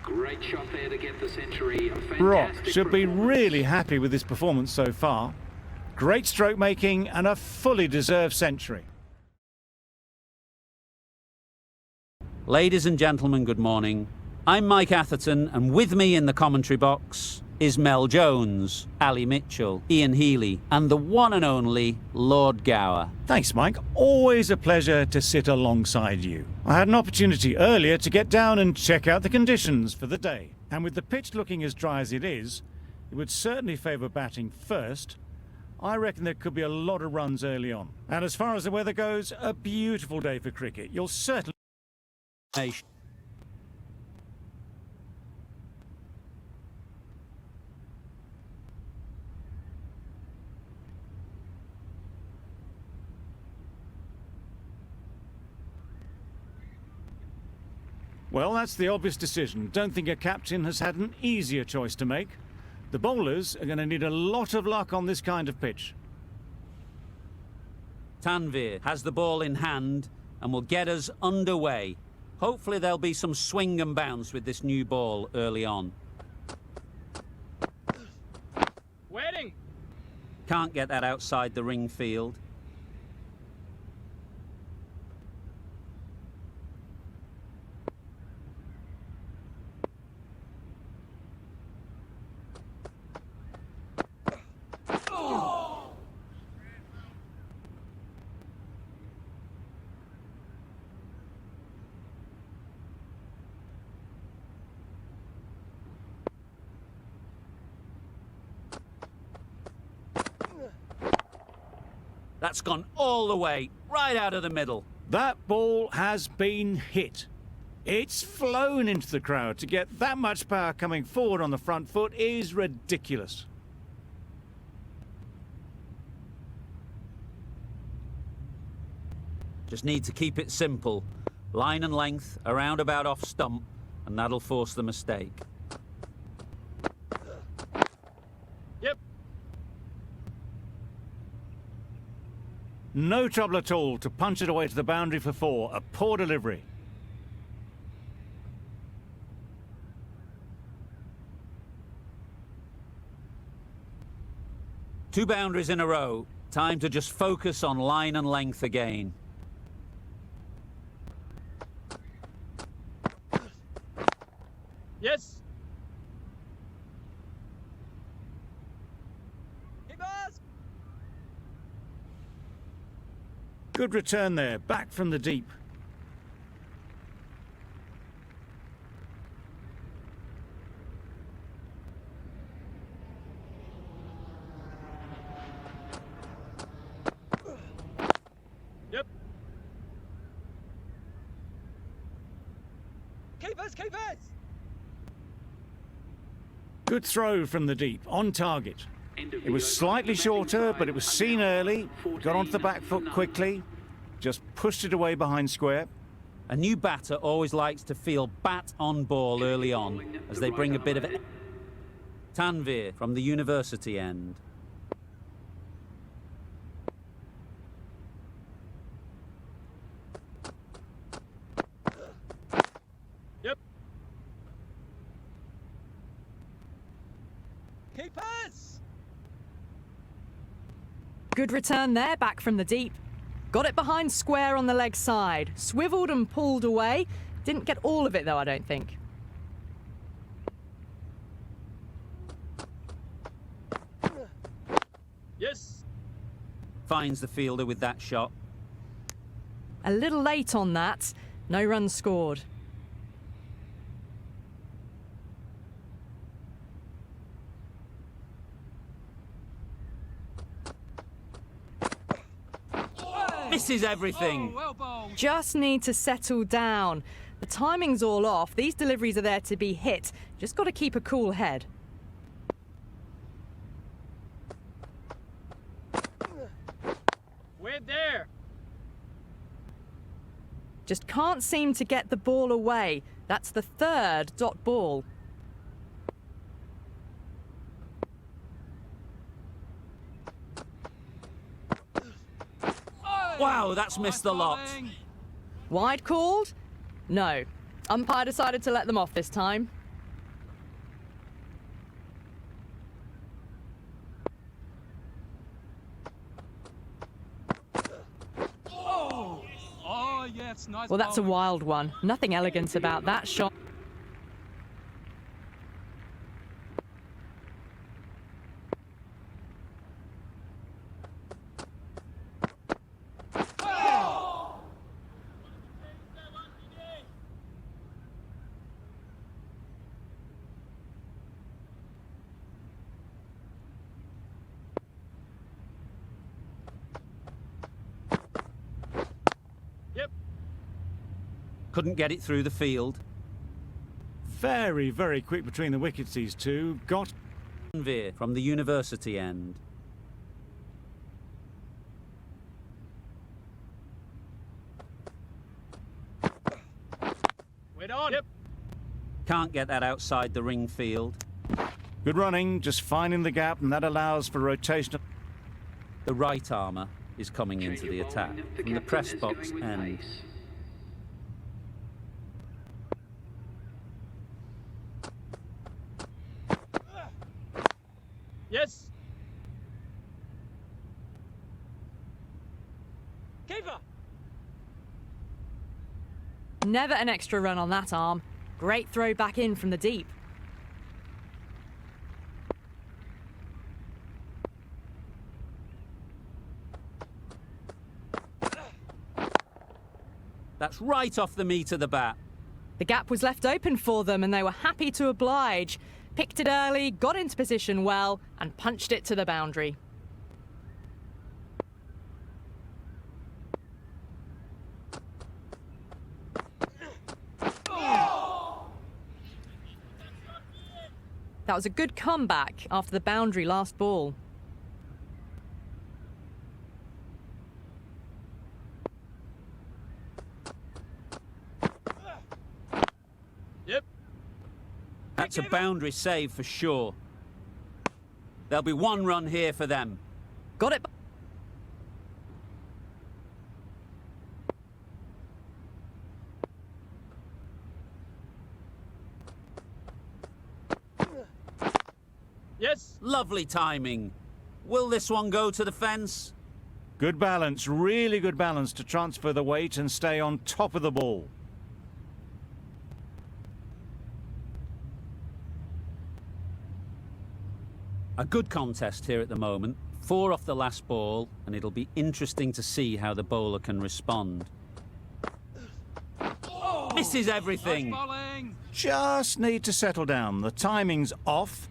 Great shot there to get the century. Brock should be really happy with his performance so far. Great stroke making and a fully deserved century. Ladies and gentlemen, good morning. I'm Mike Atherton, and with me in the commentary box is Mel Jones, Ali Mitchell, Ian Healy, and the one and only Lord Gower. Thanks, Mike. Always a pleasure to sit alongside you. I had an opportunity earlier to get down and check out the conditions for the day. And with the pitch looking as dry as it would certainly favour batting first. I reckon there could be a lot of runs early on. And as far as the weather goes, a beautiful day for cricket. You'll certainly... Well, that's the obvious decision. Don't think a captain has had an easier choice to make. The bowlers are going to need a lot of luck on this kind of pitch. Tanvir has the ball in hand and will get us underway. Hopefully there'll be some swing and bounce with this new ball early on. Waiting. Can't get that outside the ring field. That's gone all the way, right out of the middle. That ball has been hit. It's flown into the crowd. To get that much power coming forward on the front foot is ridiculous. Just need to keep it simple. Line and length, around about off stump, and that'll force the mistake. Yep. No trouble at all to punch it away to the boundary for 4. A poor delivery. Two boundaries in a row. Time to just focus on line and length again. Yes. Keepers. Good return there, back from the deep. Yep. Keepers, keepers. Good throw from the deep, on target. It was slightly shorter, but it was seen early. Got onto the back foot quickly. Just pushed it away behind square. A new batter always likes to feel bat on ball early on, as they bring a bit of Tanvir from the university end. Yep. Keepers. Good return there, back from the deep. Got it behind square on the leg side. Swiveled and pulled away. Didn't get all of it though, I don't think. Yes. Finds the fielder with that shot. A little late on that. No runs scored. Misses everything. Oh, well bowled. Just need to settle down. The timing's all off. These deliveries are there to be hit. Just got to keep a cool head. We're there. Just can't seem to get the ball away. That's the third dot ball. Wow, that's missed a lot. Wide called? No. Umpire decided to let them off this time. yes, nice. Well, that's a bowling. wild one. Nothing elegant about that shot. Yep. Couldn't get it through the field. Very, very quick between the wickets, these two. Got Veer from the university end. Wait on. Yep. Can't get that outside the ring field. good running, just finding the gap, and that allows for rotation. The right armour is coming Change into the your attack bowling. from the captain press is box going with end. pace. Yes. Keeper. Never an extra run on that arm. Great throw back in from the deep. That's right off the meat of the bat. The gap was left open for them and they were happy to oblige. Picked it early, got into position well, and punched it to the boundary. That was a good comeback after the boundary last ball. Yep. That's a boundary save for sure. There'll be one run here for them. Got it. Yes. Lovely timing. Will this one go to the fence? Good balance, really good balance to transfer the weight and stay on top of the ball. A good contest here at the moment. 4 off the last ball, and it'll be interesting to see how the bowler can respond. Misses everything. Nice bowling. Just need to settle down. The timing's off.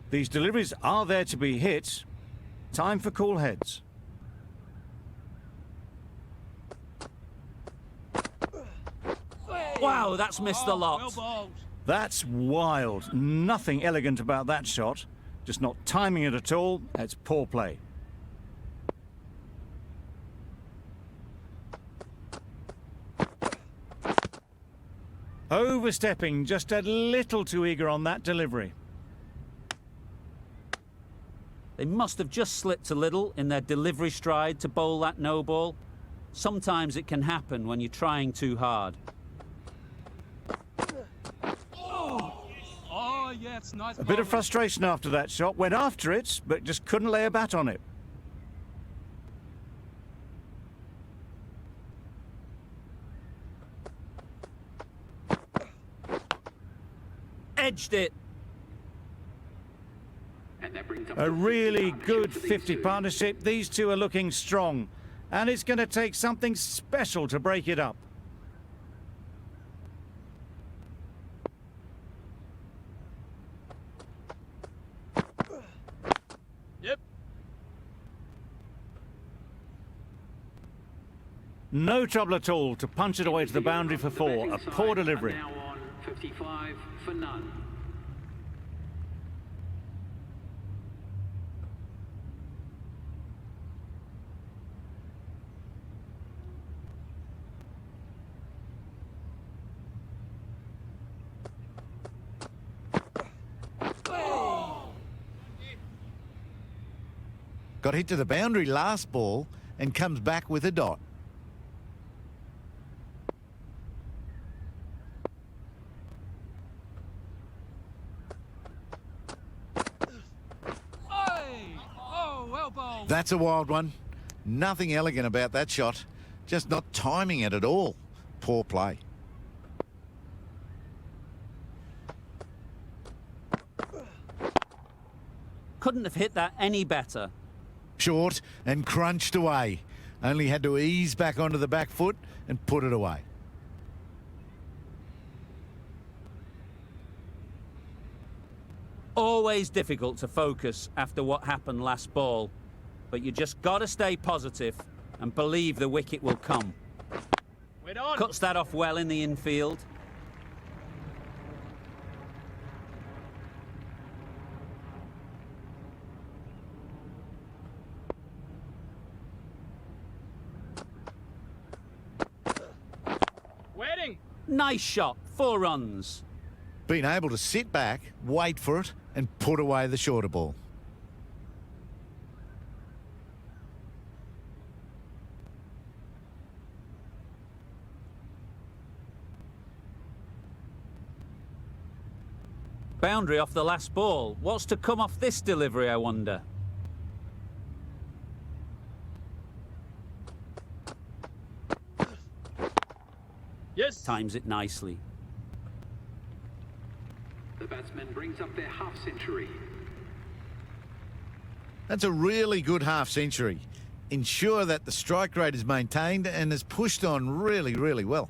These deliveries are there to be hit. Time for cool heads. Wow, that's missed the Oh, well lot. bowled. That's wild. Nothing elegant about that shot. Just not timing it at all. It's poor play. Overstepping, just a little too eager on that delivery. They must have just slipped a little in their delivery stride to bowl that no ball. Sometimes it can happen when you're trying too hard. Oh, yes, nice. A bit of frustration after that shot. Went after it, but just couldn't lay a bat on it. Edged it. And that brings up A the really 50 good for these 50 two. partnership. These two are looking strong. And it's going to take something special to break it up. Yep. No trouble at all to punch it away to the boundary for 4. A Batting poor side delivery. are now on 55 for none. Got hit to the boundary last ball and comes back with a dot. Hey. Oh, well bowled. That's a wild one. Nothing elegant about that shot. Just not timing it at all. poor play. Couldn't have hit that any better. Short and crunched away. Only had to ease back onto the back foot and put it away. Always difficult to focus after what happened last ball, but you just got to stay positive and believe the wicket will come. Wait on. Cuts that off well in the infield. Waiting. Nice shot, 4 runs. Being able to sit back, wait for it and put away the shorter ball. Boundary off the last ball. What's to come off this delivery, I wonder? Yes. Times it nicely. The batsman brings up their half century. That's a really good half century. Ensure that the strike rate is maintained and is pushed on really, really well.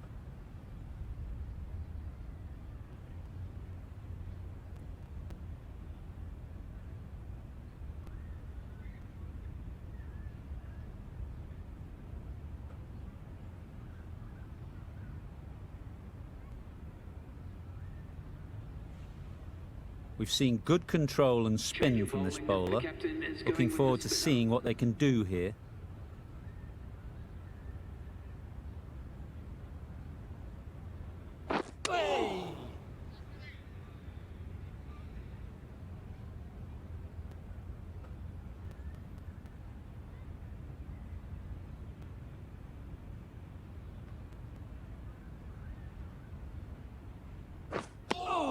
We've seen good control and spin from this bowler. Looking forward to seeing what they can do here.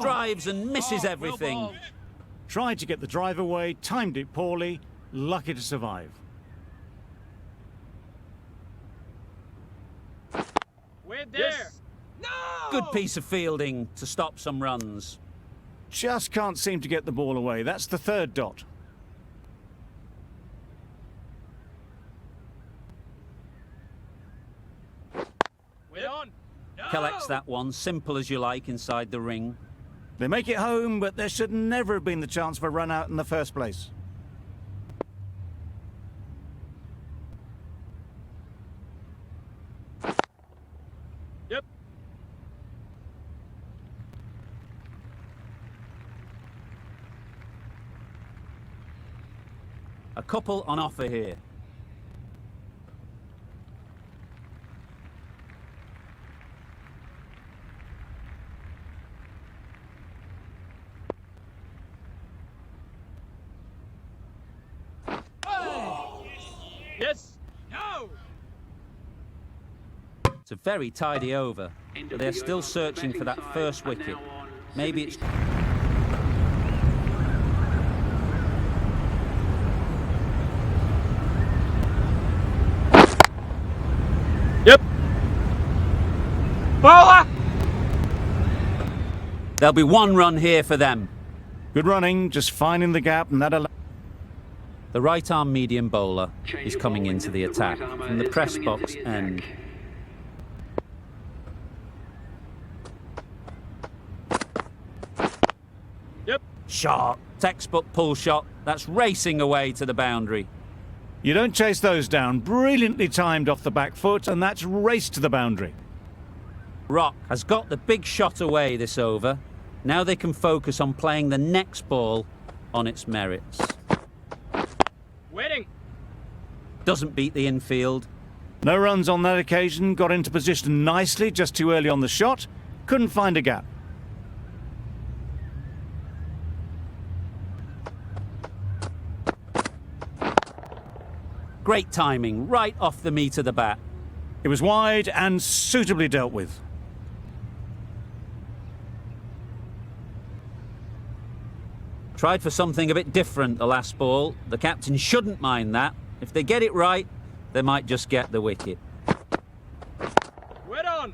Drives and misses everything. Well bowled. Tried to get the drive away, timed it poorly, lucky to survive. We're there. Yes. No. Good piece of fielding to stop some runs. Just can't seem to get the ball away. That's the 3rd dot. Wait on. No. Collects that one, simple as you like, inside the ring. They make it home, but there should never have been the chance for a run out in the first place. Yep. A couple on offer here. Yes. No. It's a very tidy over, but they're still searching for that first wicket. Maybe it's... Yep. Bowler. There'll be 1 run here for them. Good running, just finding the gap, and that allows... The right-arm medium bowler is coming into the attack from the press box end. Yep. Shot. Textbook pull shot. That's racing away to the boundary. You don't chase those down. Brilliantly timed off the back foot, and that's raced to the boundary. Rock has got the big shot away this over. Now they can focus on playing the next ball on its merits. Waiting. Doesn't beat the infield. No runs on that occasion, got into position nicely, just too early on the shot. Couldn't find a gap. Great timing, right off the meat of the bat. It was wide and suitably dealt with. Tried for something a bit different the last ball. The captain shouldn't mind that. If they get it right, they might just get the wicket. Wait on.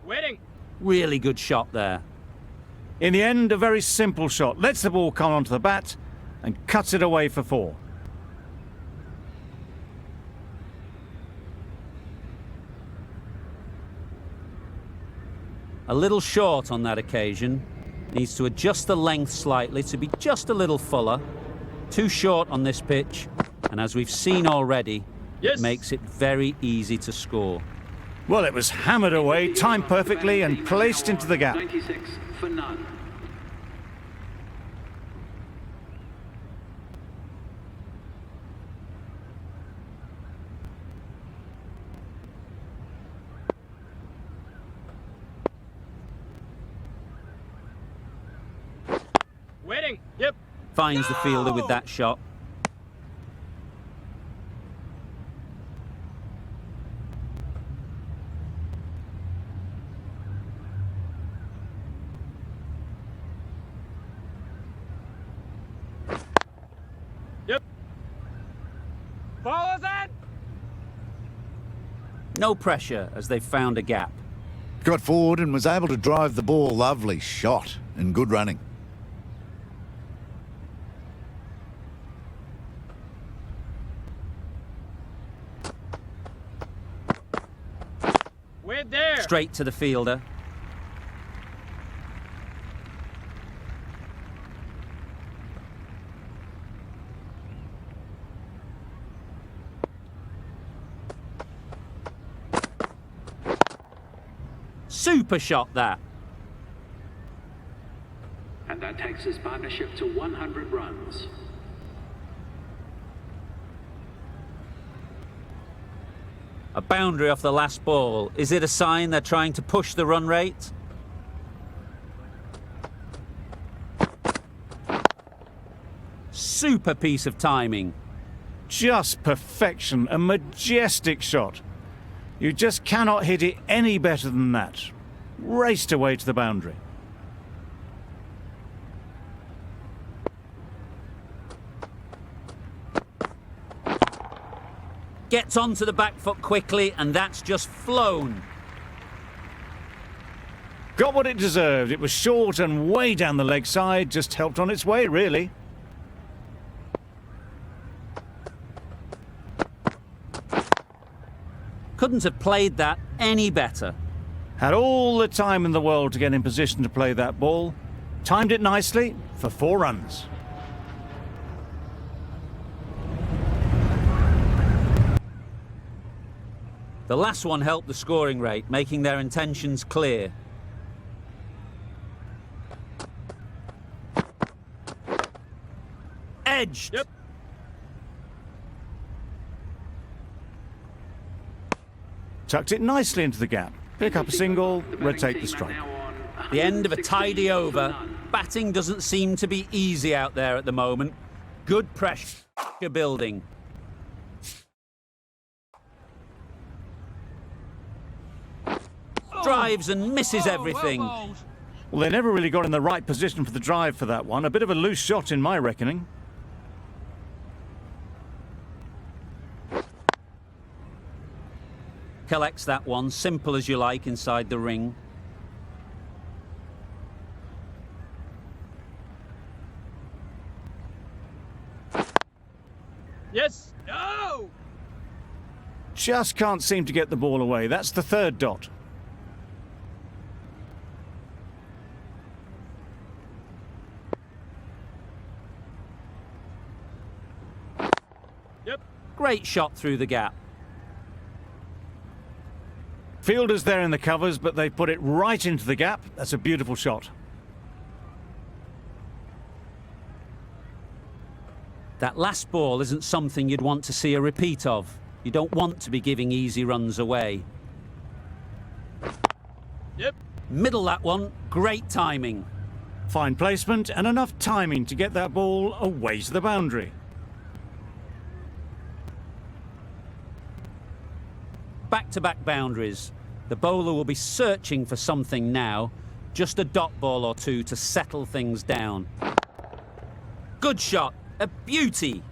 Waiting. Really good shot there. In the end, a very simple shot. Lets the ball come onto the bat and cuts it away for 4. A little short on that occasion. Needs to adjust the length slightly to be just a little fuller. Too short on this pitch, and as we've seen already, Yes. it makes it very easy to score. Well, it was hammered away, timed perfectly and placed into the gap. 96 for none. Waiting. Yep. Finds the fielder with that shot. Yep. Follows it. No pressure as they've found a gap. Got forward and was able to drive the ball. Lovely shot and good running. Wait there. Straight to the fielder. Super shot that. And that takes his partnership to 100 runs. A boundary off the last ball. Is it a sign they're trying to push the run rate? Super piece of timing. Just perfection, a majestic shot. You just cannot hit it any better than that. Raced away to the boundary. Gets onto the back foot quickly, and that's just flown. Got what it deserved. It was short and way down the leg side, just helped on its way, really. Couldn't have played that any better. Had all the time in the world to get in position to play that ball. Timed it nicely for 4 runs. The last one helped the scoring rate, making their intentions clear. Edged. Yep. Tucked it nicely into the gap. Pick up a single, rotate the strike. The end of a tidy over. Batting doesn't seem to be easy out there at the moment. Good pressure building. Drives and misses everything. Well, they never really got in the right position for the drive for that one. A bit of a loose shot in my reckoning. Collects that one, simple as you like, inside the ring. Yes. No. Just can't seem to get the ball away. That's the 3rd dot. Yep. Great shot through the gap. Fielder's there in the covers, but they put it right into the gap. That's a beautiful shot. That last ball isn't something you'd want to see a repeat of. You don't want to be giving easy runs away. Yep. Middle that one, great timing. Fine placement and enough timing to get that ball away to the boundary. Back-to-back boundaries. The bowler will be searching for something now. Just a dot ball or two to settle things down. Good shot. A beauty.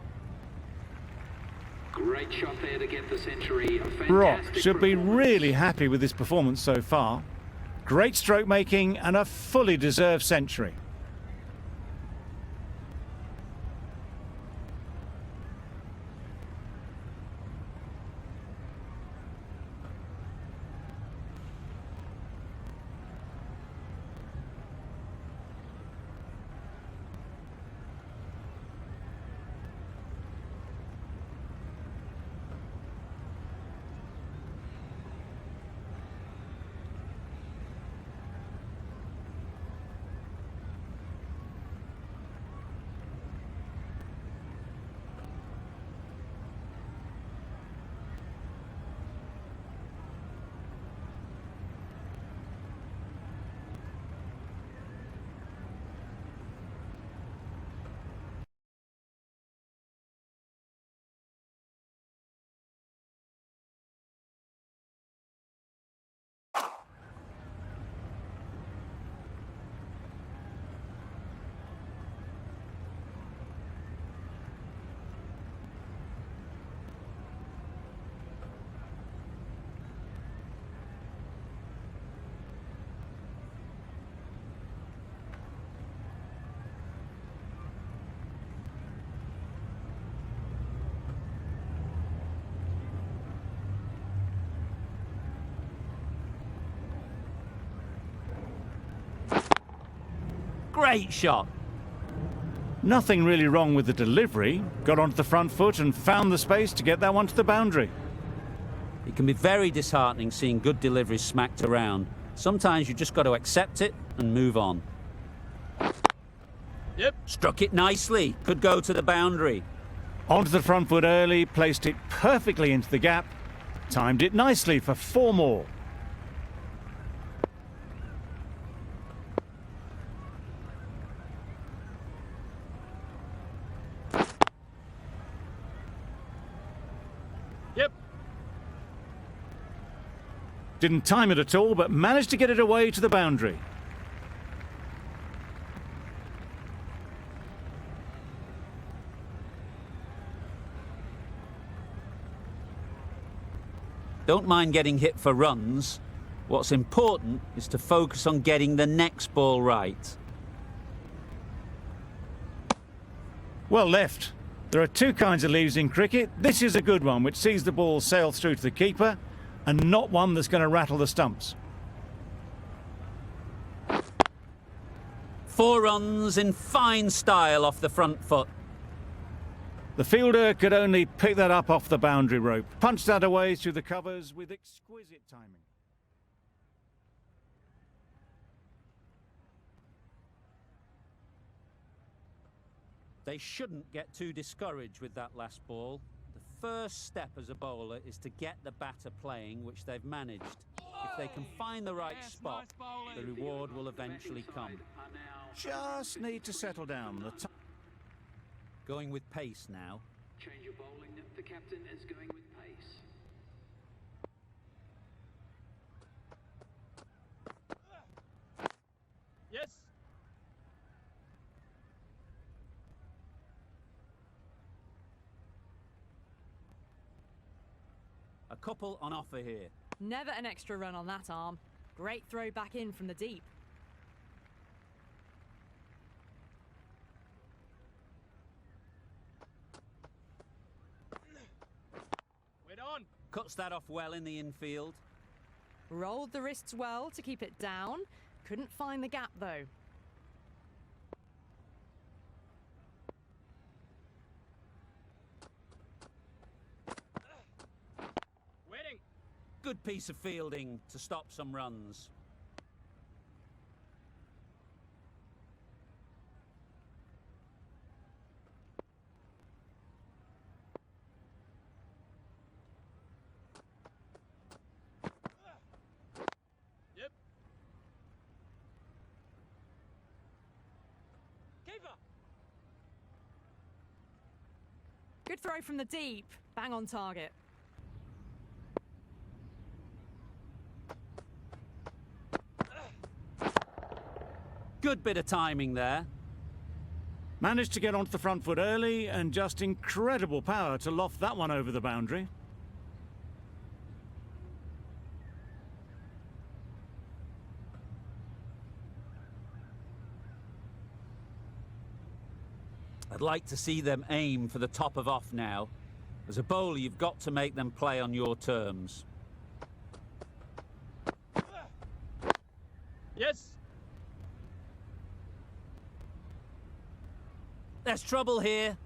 Great shot there to get the century. A Brock fantastic should be performance. really happy with his performance so far. Great stroke making and a fully deserved century. Great shot. Nothing really wrong with the delivery. Got onto the front foot and found the space to get that one to the boundary. It can be very disheartening seeing good deliveries smacked around. Sometimes you just got to accept it and move on. Yep. Struck it nicely. Could go to the boundary. Onto the front foot early, placed it perfectly into the gap. Timed it nicely for 4 more. Yep. Didn't time it at all, but managed to get it away to the boundary. Don't mind getting hit for runs. What's important is to focus on getting the next ball right. Well left. There are 2 kinds of leaves in cricket. This is a good one, which sees the ball sail through to the keeper, and not one that's going to rattle the stumps. 4 runs in fine style off the front foot. The fielder could only pick that up off the boundary rope. Punched that away through the covers with exquisite timing. They shouldn't get too discouraged with that last ball. The first step as a bowler is to get the batter playing, which they've managed. If they can find the right spot, the reward will eventually come. Just need to settle down. Going with pace now. Change of bowling. The captain is going with pace. Yes. A couple on offer here. Never an extra run on that arm. Great throw back in from the deep. Wait on. Cuts that off well in the infield. Rolled the wrists well to keep it down. Couldn't find the gap though. Waiting. Good piece of fielding to stop some runs. Yep. Keeper. Good throw from the deep. Bang on target. Good bit of timing there. Managed to get onto the front foot early and just incredible power to loft that one over the boundary. I'd like to see them aim for the top of off now. As a bowler, you've got to make them play on your terms. Yes. There's trouble here.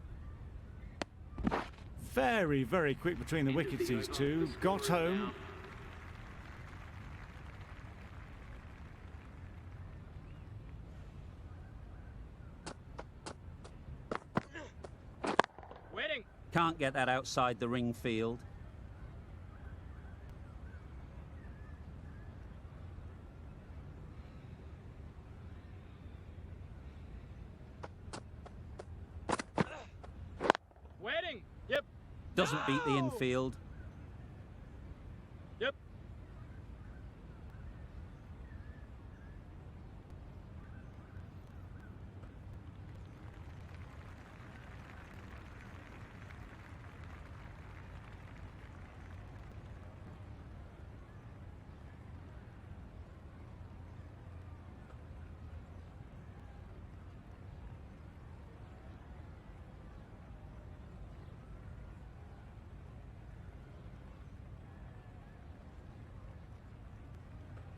Very, very quick between the wickets, these two. Got home. Waiting. Can't get that outside the ring field. Waiting. Yep. Doesn't beat the infield. Yep.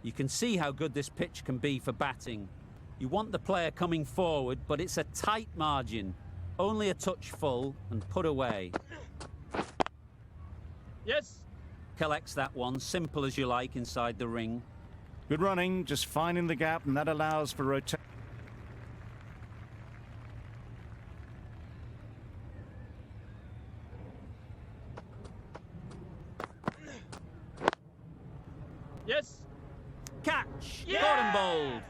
You can see how good this pitch can be for batting. You want the player coming forward, but it's a tight margin. Only a touch full and put away. Yes. Collects that one, simple as you like, inside the ring. Good running, just finding the gap, and that allows for rotation. Yes. Catch! Yeah! Caught and bowled.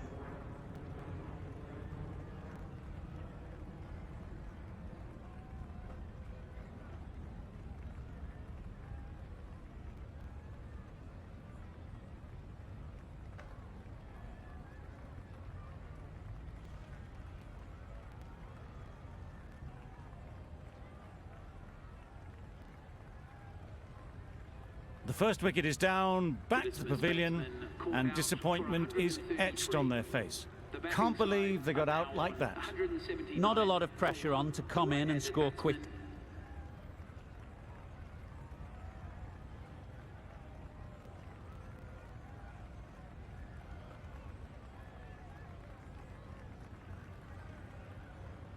The first wicket is down, back to the pavilion, and disappointment is etched on their face. Can't believe they got out like that. Not a lot of pressure on to come in and score quick.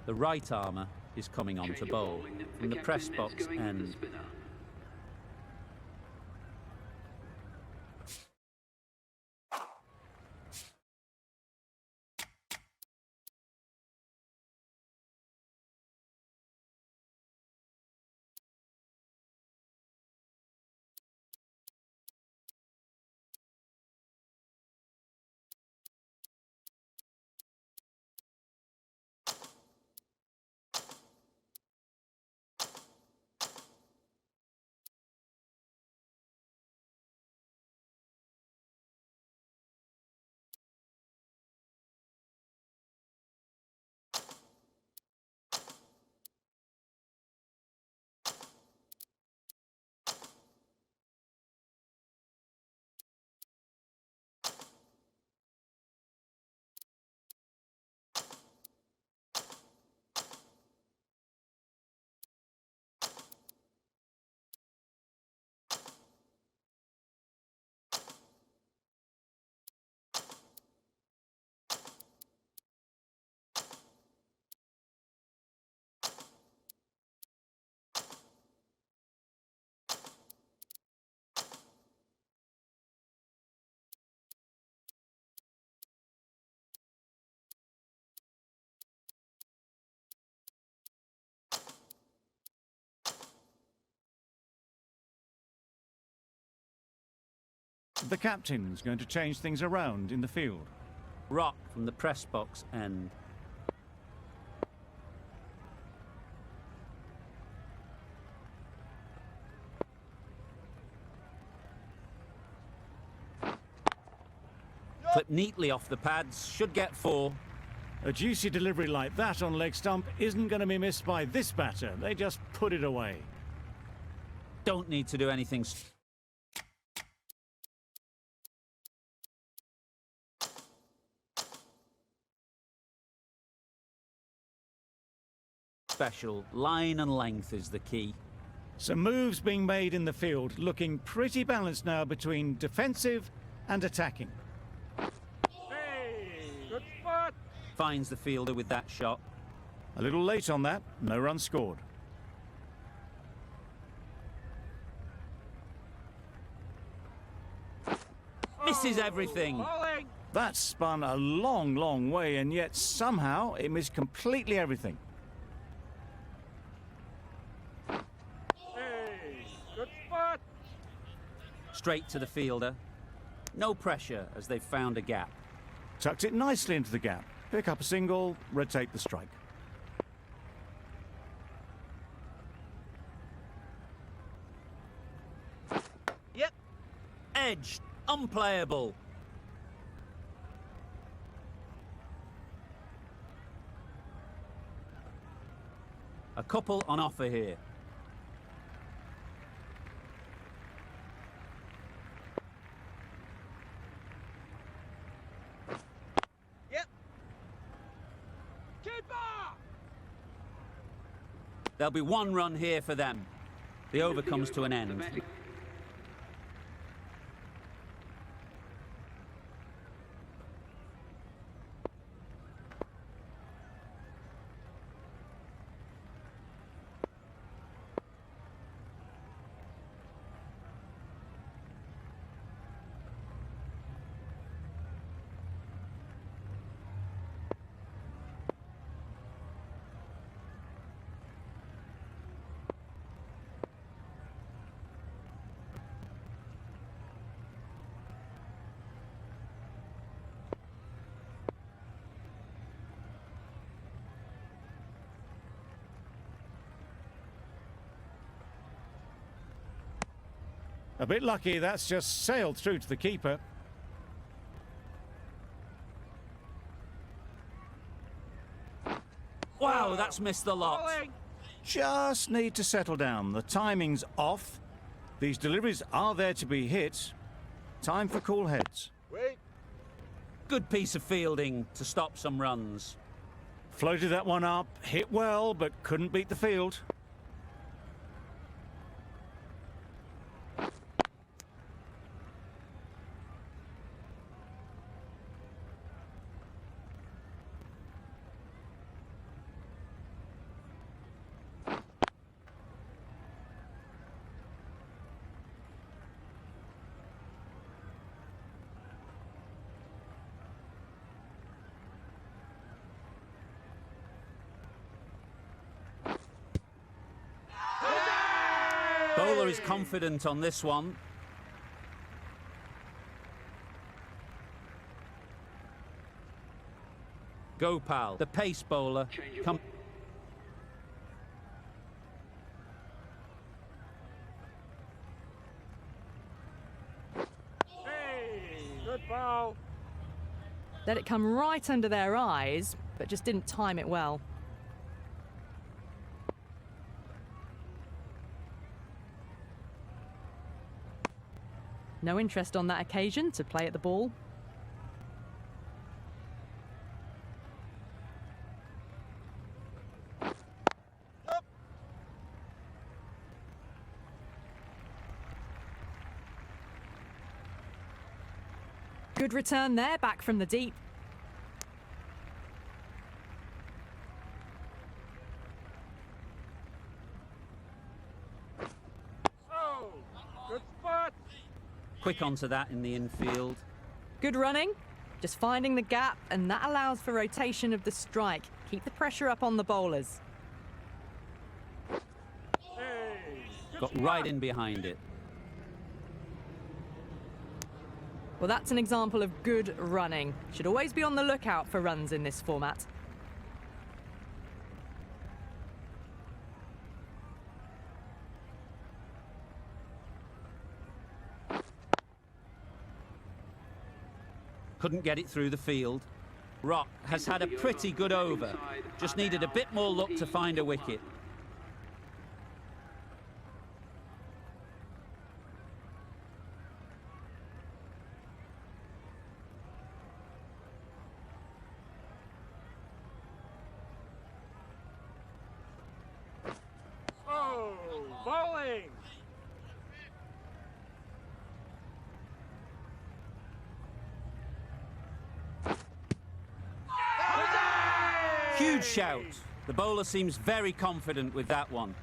The right armour is coming on to bowl from the press box end. The captain's going to change things around in the field. Rock from the press box end. Clip neatly off the pads, should get 4. A juicy delivery like that on leg stump isn't going to be missed by this batter. They just put it away. Don't need to do anything. special. Line and length is the key. Some moves being made in the field, looking pretty balanced now between defensive and attacking. Hey, good spot. Finds the fielder with that shot. A little late on that, no run scored. Misses everything. Bowling. That spun a long, long way, and yet somehow it missed completely everything. Hey, good spot. Straight to the fielder. No pressure as they've found a gap. Tucked it nicely into the gap. Pick up a single, rotate the strike. Yep. Edged. Unplayable. A couple on offer here. Yep. Keeper. There'll be one run here for them. The over comes to an end. A bit lucky, that's just sailed through to the keeper. Wow, that's missed the lot. Bowling. Just need to settle down. The timing's off. These deliveries are there to be hit. Time for cool heads. Wait. Good piece of fielding to stop some runs. Floated that one up, hit well, but couldn't beat the field. Bowler is confident on this one. Gopal, the pace bowler. Change of Come. Hey, good ball. Let it come right under their eyes, but just didn't time it well. No interest on that occasion to play at the ball. Good return there, back from the deep. Oh, good spot. Quick onto that in the infield. Good running, just finding the gap, and that allows for rotation of the strike. Keep the pressure up on the bowlers. Hey, good Got spot. right in behind it. Well, that's an example of good running. Should always be on the lookout for runs in this format. Couldn't get it through the field. Rock has had a pretty good over. Just needed a bit more luck to find a wicket. Bowling. Huge shout. The bowler seems very confident with that one.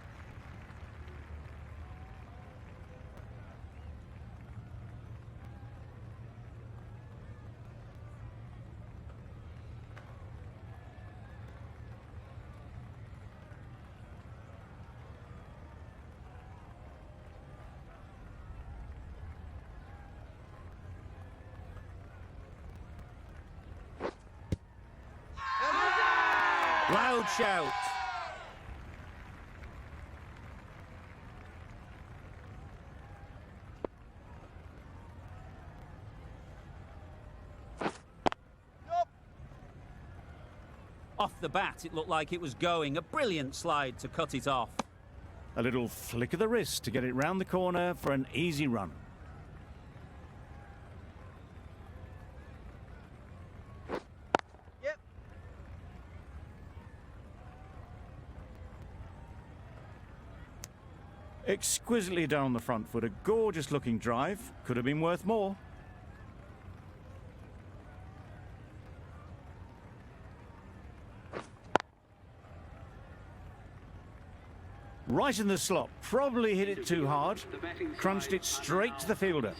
Loud shout. Off the bat, it looked like it was going. A brilliant slide to cut it off. A little flick of the wrist to get it round the corner for an easy run. Yep. Exquisitely done on the front foot. A gorgeous looking drive. Could have been worth more. Right in the slot. Probably hit it too hard. Crunched it straight to the fielder.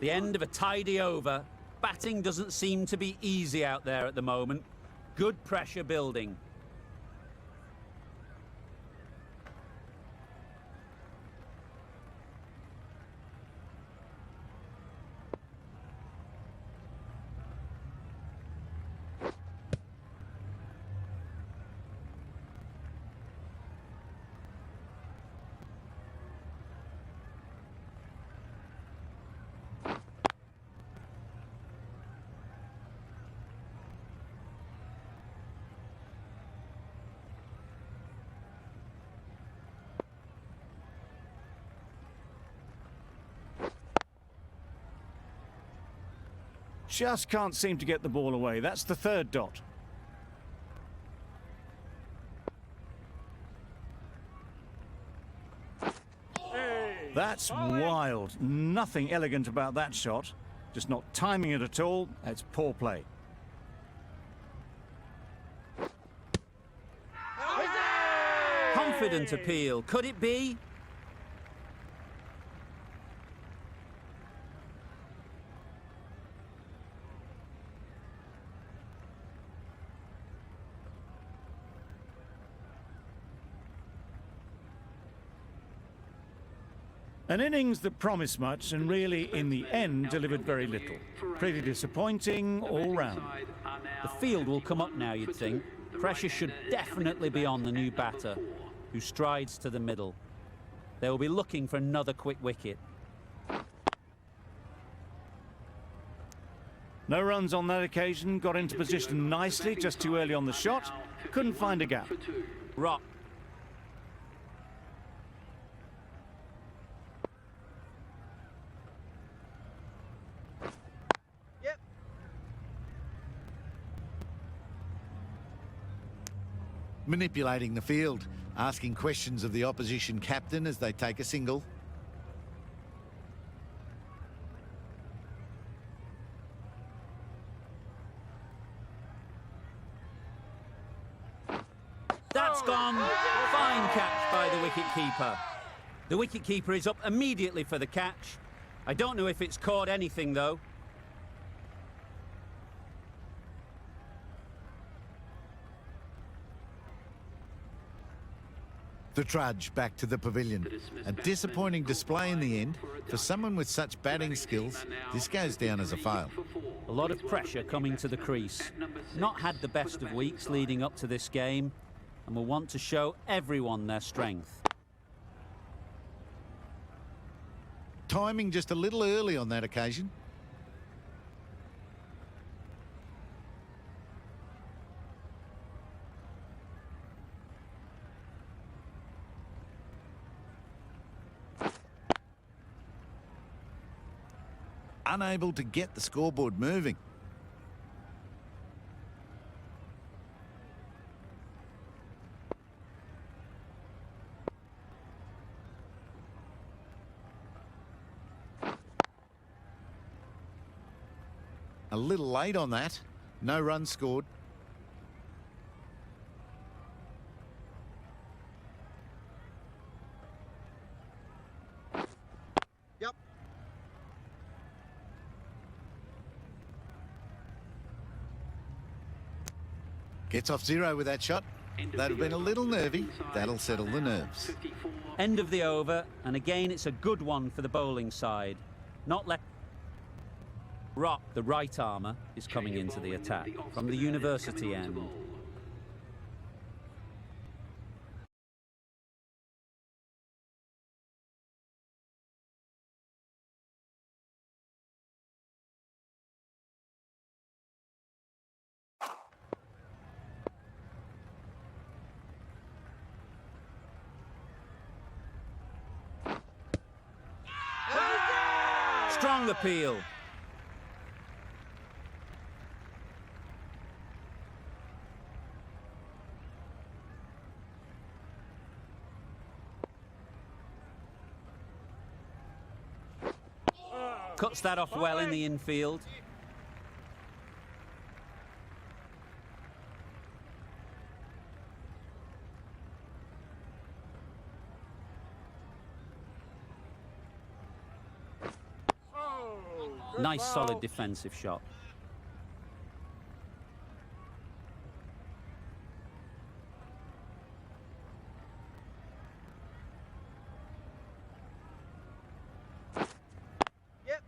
The end of a tidy over. Batting doesn't seem to be easy out there at the moment. Good pressure building. Just can't seem to get the ball away. That's the third dot. Hey. That's Bowling. wild. Nothing elegant about that shot. Just not timing it at all. It's poor play. Confident appeal. Could it be? An innings that promised much and really, in the end, delivered very little. Pretty disappointing all round. The field will come up now, you'd think. Pressure should definitely be on the new batter, who strides to the middle. They will be looking for another quick wicket. No runs on that occasion. Got into position nicely, just too early on the shot. Couldn't find a gap. Rock. Yep. Manipulating the field, asking questions of the opposition captain as they take a single. That's gone. Fine catch by the wicket-keeper. The wicket-keeper is up immediately for the catch. I don't know if it's caught anything, though. The trudge back to the pavilion. A disappointing display in the end. For someone with such batting skills, this goes down as a fail. A lot of pressure coming to the crease. Not had the best of weeks leading up to this game, and will want to show everyone their strength. Timing just a little early on that occasion. Unable to get the scoreboard moving. A little late on that. No run scored. Yep. Gets off zero with that shot. That'd have been a little nervy. That'll settle the nerves. End of the over, and again it's a good one for the bowling side. Not let Rock, the right armour, is coming into the attack from the university end. Strong appeal. Cuts that off well in the infield. Nice solid defensive shot. Yep.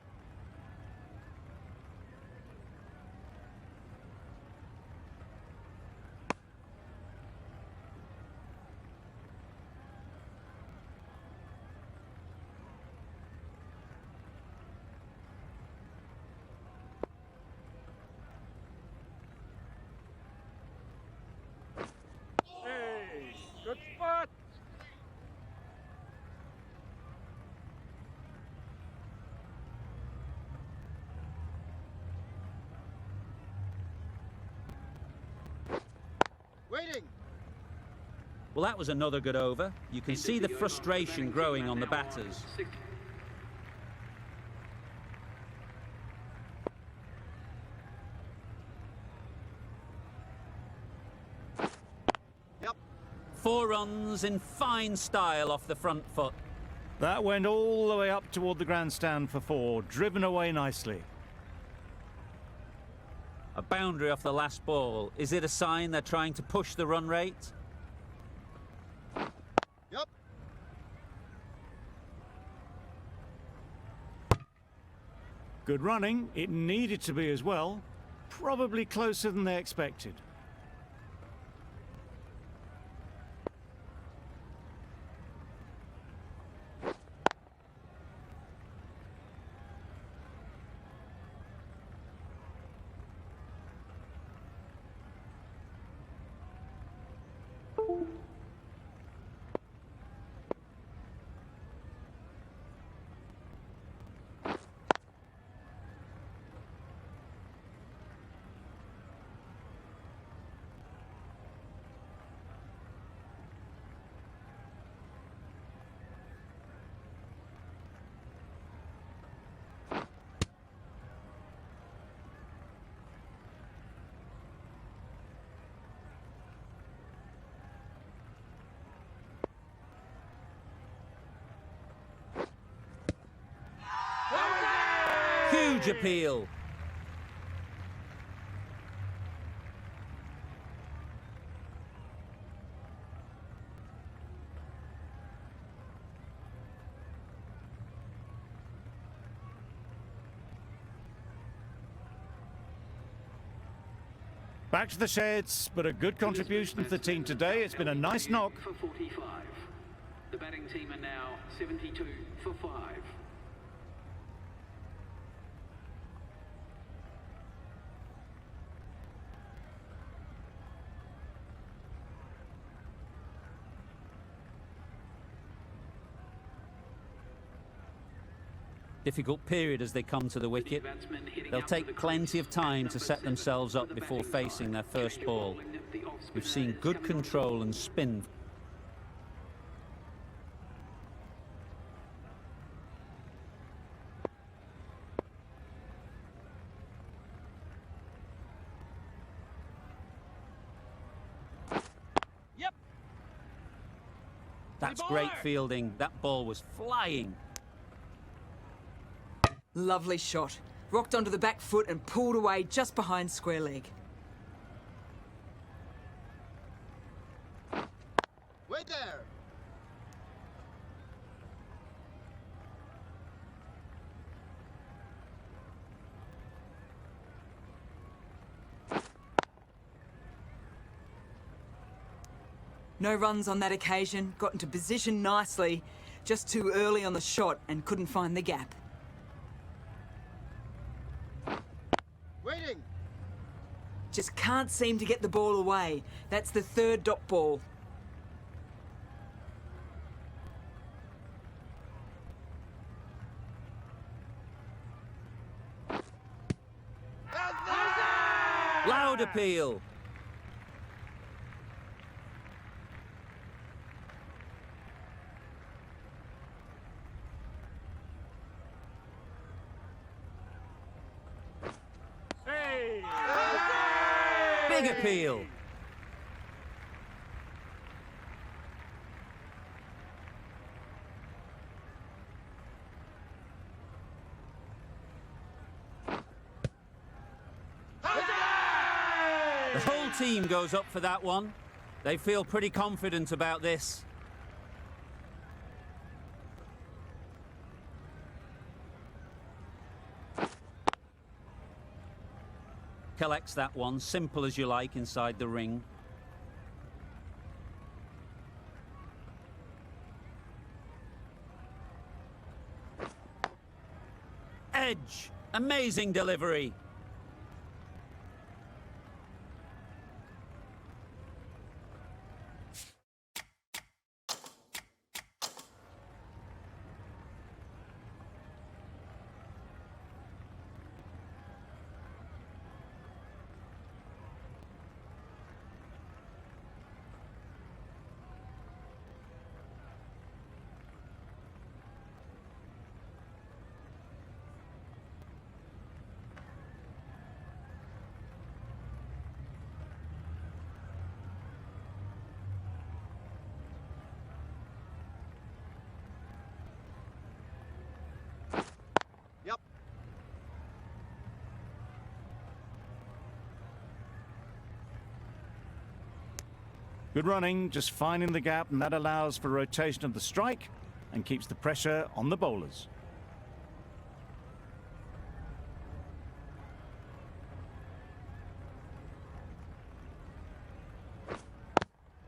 Hey, good spot. Waiting. Well, that was another good over. You can see the frustration growing on the batters. Yep. 4 runs in fine style off the front foot. That went all the way up toward the grandstand for 4, driven away nicely. A boundary off the last ball. Is it a sign they're trying to push the run rate? Yep. Good running. It needed to be as well. Probably closer than they expected. Huge appeal. Back to the sheds, but a good contribution to the team today. It's been a nice knock. For 45. The batting team are now 72 for 5. Difficult period as they come to the wicket. They'll take plenty of time to set themselves up before facing their first ball. We've seen good control and spin. That's great fielding. That ball was flying. Lovely shot. Rocked onto the back foot and pulled away just behind square leg. Wait there. No runs on that occasion. Got into position nicely. Just too early on the shot and couldn't find the gap. Waiting. Just can't seem to get the ball away. That's the third dot ball. Loud appeal. Big appeal. The whole team goes up for that one. They feel pretty confident about this. Collects that one, simple as you like, inside the ring. Edge, amazing delivery. Yep. Good running, just finding the gap, and that allows for rotation of the strike and keeps the pressure on the bowlers.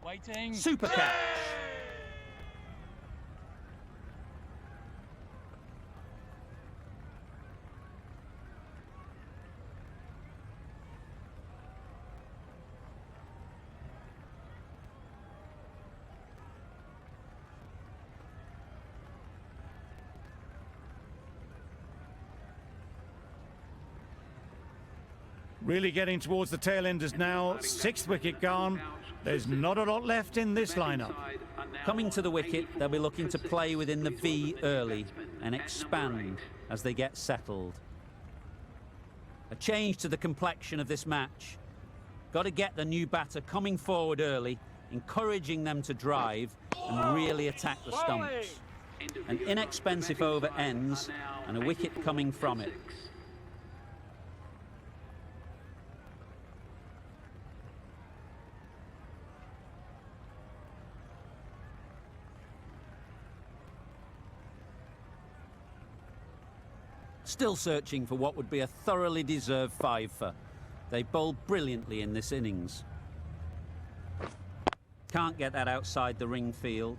Waiting. Super catch. Really getting towards the tail enders now. Sixth wicket gone. There's not a lot left in this lineup. Coming to the wicket, they'll be looking to play within the V early and expand as they get settled. A change to the complexion of this match. Got to get the new batter coming forward early, encouraging them to drive and really attack the stumps. An inexpensive over ends and a wicket coming from it. Still searching for what would be a thoroughly deserved five-for. They bowled brilliantly in this innings. Can't get that outside the ring field.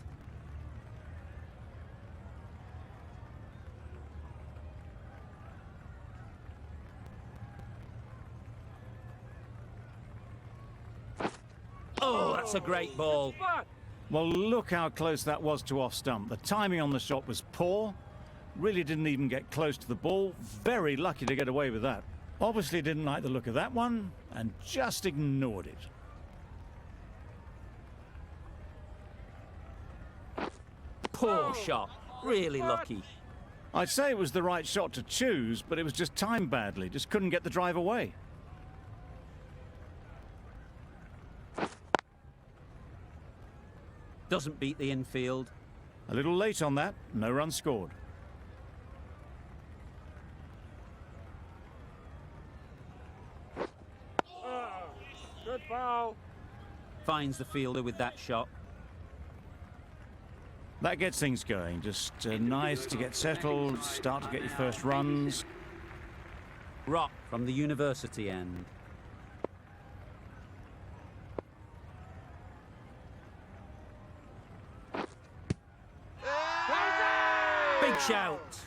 Oh, that's a great ball. Well, look how close that was to off stump. The timing on the shot was poor. Really didn't even get close to the ball. Very lucky to get away with that. Obviously didn't like the look of that one and just ignored it. Poor shot. Really lucky. I'd say it was the right shot to choose, but it was just timed badly. Just couldn't get the drive away. Doesn't beat the infield. A little late on that, no run scored. Good foul. Finds the fielder with that shot. That gets things going. Just nice to get settled, start to get your first runs. Rock from the university end. Big shout.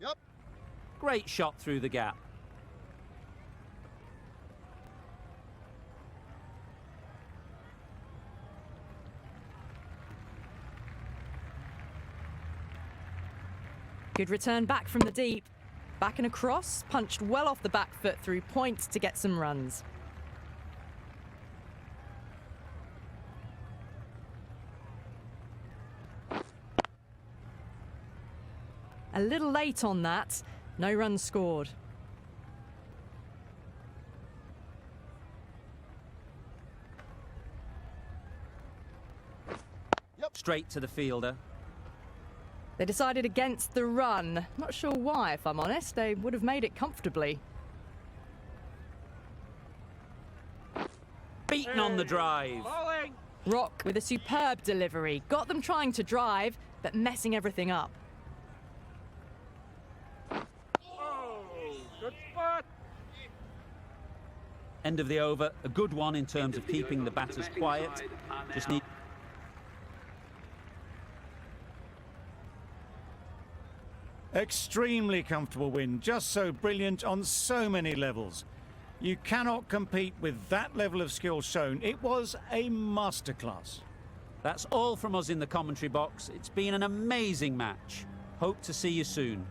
Yep. Great shot through the gap. Good return back from the deep. Back and across, punched well off the back foot through point to get some runs. A little late on that. No runs scored. Straight to the fielder. They decided against the run. Not sure why, if I'm honest. They would have made it comfortably. Beaten on the drive. Bowling. Rock with a superb delivery. Got them trying to drive, but messing everything up. Oh, good spot. End of the over. A good one in terms of keeping the batters quiet. Just need... Extremely comfortable win, just so brilliant on so many levels. You cannot compete with that level of skill shown. It was a masterclass. That's all from us in the commentary box. It's been an amazing match. Hope to see you soon.